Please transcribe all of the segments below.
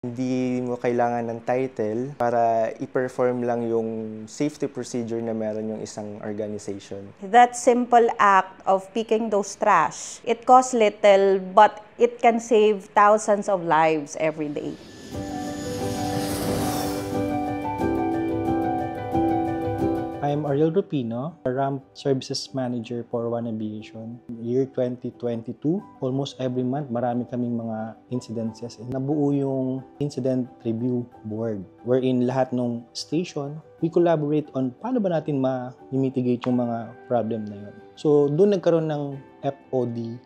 Hindi mo kailangan ng title para i-perform lang yung safety procedure na meron yung isang organization. That simple act of picking those trash, it costs little, but it can save thousands of lives every day. I'm Ariel Rupino, a Ramp Services Manager for One Aviation. Year 2022, almost every month marami kaming mga incidences. Nabuo yung Incident Review Board wherein lahat ng station, we collaborate on paano ba natin ma-mitigate yung mga problem na yun. So doon nagkaroon ng FOD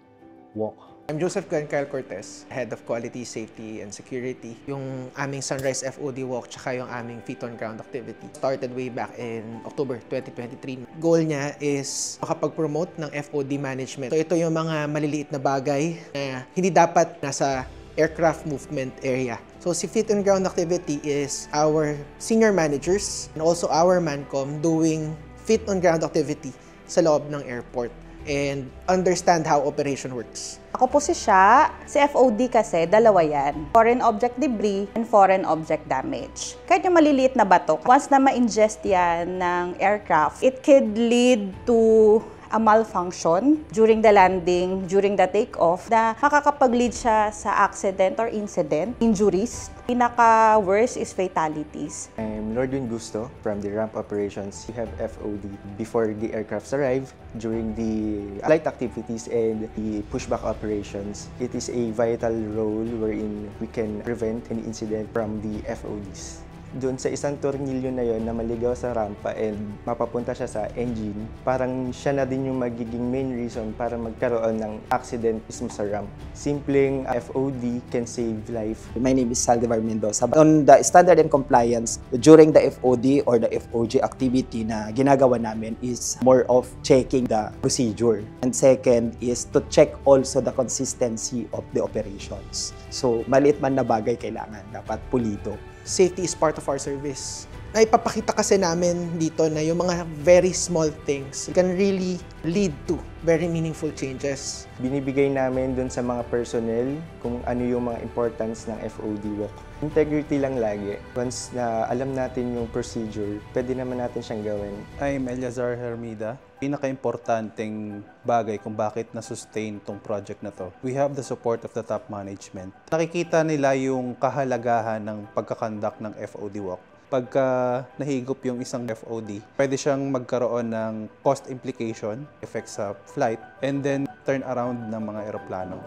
walk. I'm Joseph Kyle Cortez, Head of Quality, Safety, and Security. Yung aming Sunrise FOD Walk tsaka yung aming Feet on Ground activity started way back in October 2023. Goal niya is makapag-promote ng FOD management. So ito yung mga maliliit na bagay na hindi dapat nasa aircraft movement area. So si Feet on Ground activity is our senior managers and also our MANCOM doing Feet on Ground activity sa loob ng airport and understand how operation works. Ako po si Sha. Si FOD kasi, dalawa yan. Foreign object debris and foreign object damage. Kahit yung maliliit na bato, once na ma-ingest yan ng aircraft, it could lead to a malfunction during the landing, during the takeoff, na makakapag-lead siya sa accident or incident, injuries. Pinaka-worst is fatalities. I'm Lordwin Gusto from the ramp operations. We have FOD before the aircrafts arrive, during the flight activities, and the pushback operations. It is a vital role wherein we can prevent any incident from the FODs. Doon sa isang tornilyo na yon na maligaw sa rampa and mapapunta siya sa engine, parang siya na din yung magiging main reason para magkaroon ng accident mismo sa ramp. Simpleng FOD can save life. My name is Saldivar Mendoza. On the standard and compliance, during the FOD or the FOG activity na ginagawa namin is more of checking the procedure. And second is to check also the consistency of the operations. So, maliit man na bagay kailangan, dapat pulido. Safety is part of our service. Naipapakita kasi namin dito na yung mga very small things can really lead to very meaningful changes. Binibigay namin dun sa mga personnel kung ano yung mga importance ng FOD walk. Integrity lang lagi. Once na alam natin yung procedure, pwede naman natin siyang gawin. I'm Eliazar Hermida. Pinaka-importanting bagay kung bakit na-sustain tong project na to, we have the support of the top management. Nakikita nila yung kahalagahan ng pagkakandak ng FOD walk. Pagka nahigop yung isang FOD, pwede siyang magkaroon ng cost implication, effect sa flight, and then turn around ng mga eroplano.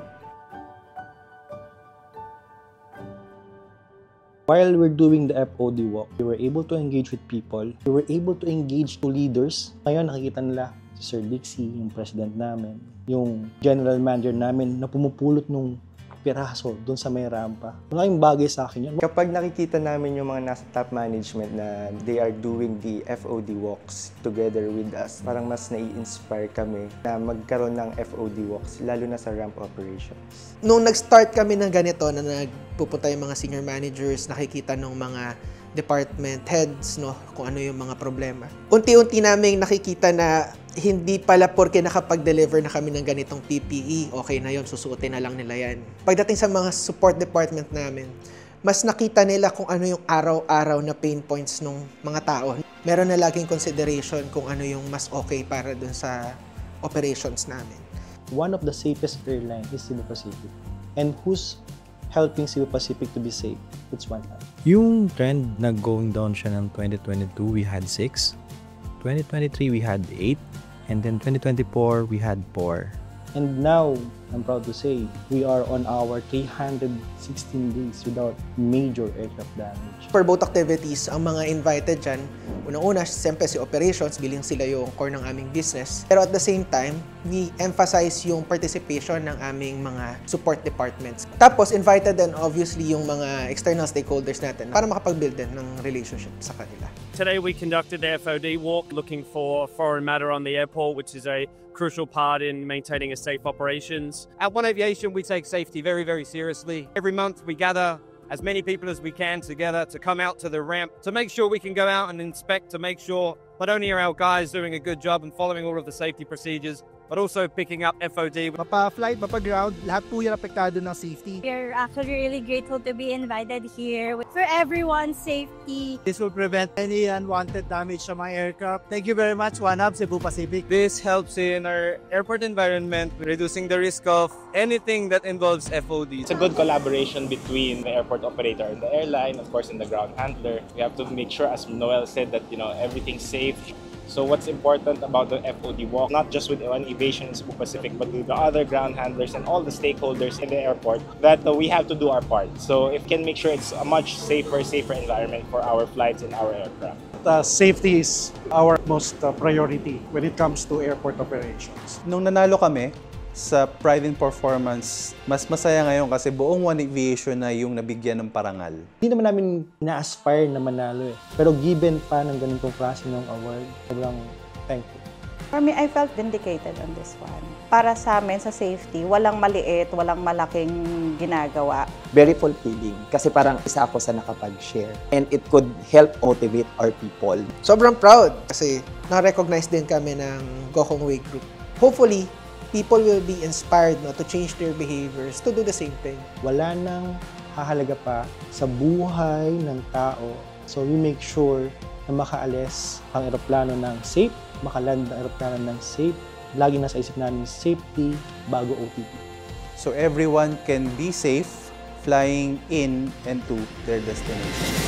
While we're doing the FOD walk, we were able to engage with people. We were able to engage to leaders. Ngayon, nakikita nila si Sir Dixie, yung president namin, yung general manager namin na pumupulot nung piraso doon sa may rampa. Malaking bagay sa akin yun. Kapag nakikita namin yung mga nasa top management na they are doing the FOD walks together with us, parang mas nai-inspire kami na magkaroon ng FOD walks, lalo na sa ramp operations. Nung nag-start kami ng ganito, na nagpupunta yung mga senior managers, nakikita ng mga department heads, no, kung ano yung mga problema. Unti-unti naming nakikita na hindi pala porke nakapag-deliver na kami ng ganitong PPE, okay na yun, susuotin na lang nila yan. Pagdating sa mga support department namin, mas nakita nila kung ano yung araw-araw na pain points ng mga tao. Meron na laging consideration kung ano yung mas okay para dun sa operations namin. One of the safest airlines is Cebu Pacific. And who's helping Cebu Pacific to be safe? It's one line. Yung trend na going down siya ng 2022, we had 6. 2023, we had 8. And then 2024, we had 4. And now, I'm proud to say, we are on our 316 days without major aircraft damage. For both activities, ang mga invited dyan, unang-una, siyempre si operations, bilang sila yung core ng aming business. Pero at the same time, we emphasize yung participation ng aming mga support departments. Tapos, invited din obviously yung mga external stakeholders natin para makapag-build din ng relationship sa kanila. Today we conducted the FOD walk looking for foreign matter on the airport, which is a crucial part in maintaining a safe operations. At One Aviation, we take safety very, very seriously. Every month we gather as many people as we can together to come out to the ramp to make sure we can go out and inspect, to make sure not only are our guys doing a good job and following all of the safety procedures, but also picking up FOD. Mapa-flight, mapa-ground, lahat po yan apektado ng safety. We're actually really grateful to be invited here for everyone's safety. This will prevent any unwanted damage sa mga aircraft. Thank you very much, OneUp, Cebu Pacific. This helps in our airport environment, reducing the risk of anything that involves FOD. It's a good collaboration between the airport operator and the airline, of course, and the ground handler. We have to make sure, as Noel said, that everything's safe. So what's important about the FOD walk, not just with One Aviation and Cebu Pacific, but with the other ground handlers and all the stakeholders in the airport, that we have to do our part. So if we can make sure it's a much safer environment for our flights and our aircraft. Safety is our most priority when it comes to airport operations. Nung nanalo kami sa Pride in Performance, mas masaya ngayon kasi buong One Aviation na yung nabigyan ng parangal. Hindi naman namin na-aspire na manalo eh. Pero given pa ng ganitong klase ng award, sobrang thankful. For me, I felt vindicated on this one. Para sa amin, sa safety, walang maliit, walang malaking ginagawa. Very fulfilling kasi parang isa ako sa nakapag-share and it could help motivate our people. Sobrang proud kasi na-recognize din kami ng Gokong Way Group. Hopefully, people will be inspired to change their behaviors to do the same thing. Wala nang hahalaga pa sa buhay ng tao. So we make sure na makaalis ang eroplano ng safe, makaland ang eroplano ng safe. Lagi nasa isip namin safety bago OTP. So everyone can be safe flying in and to their destination.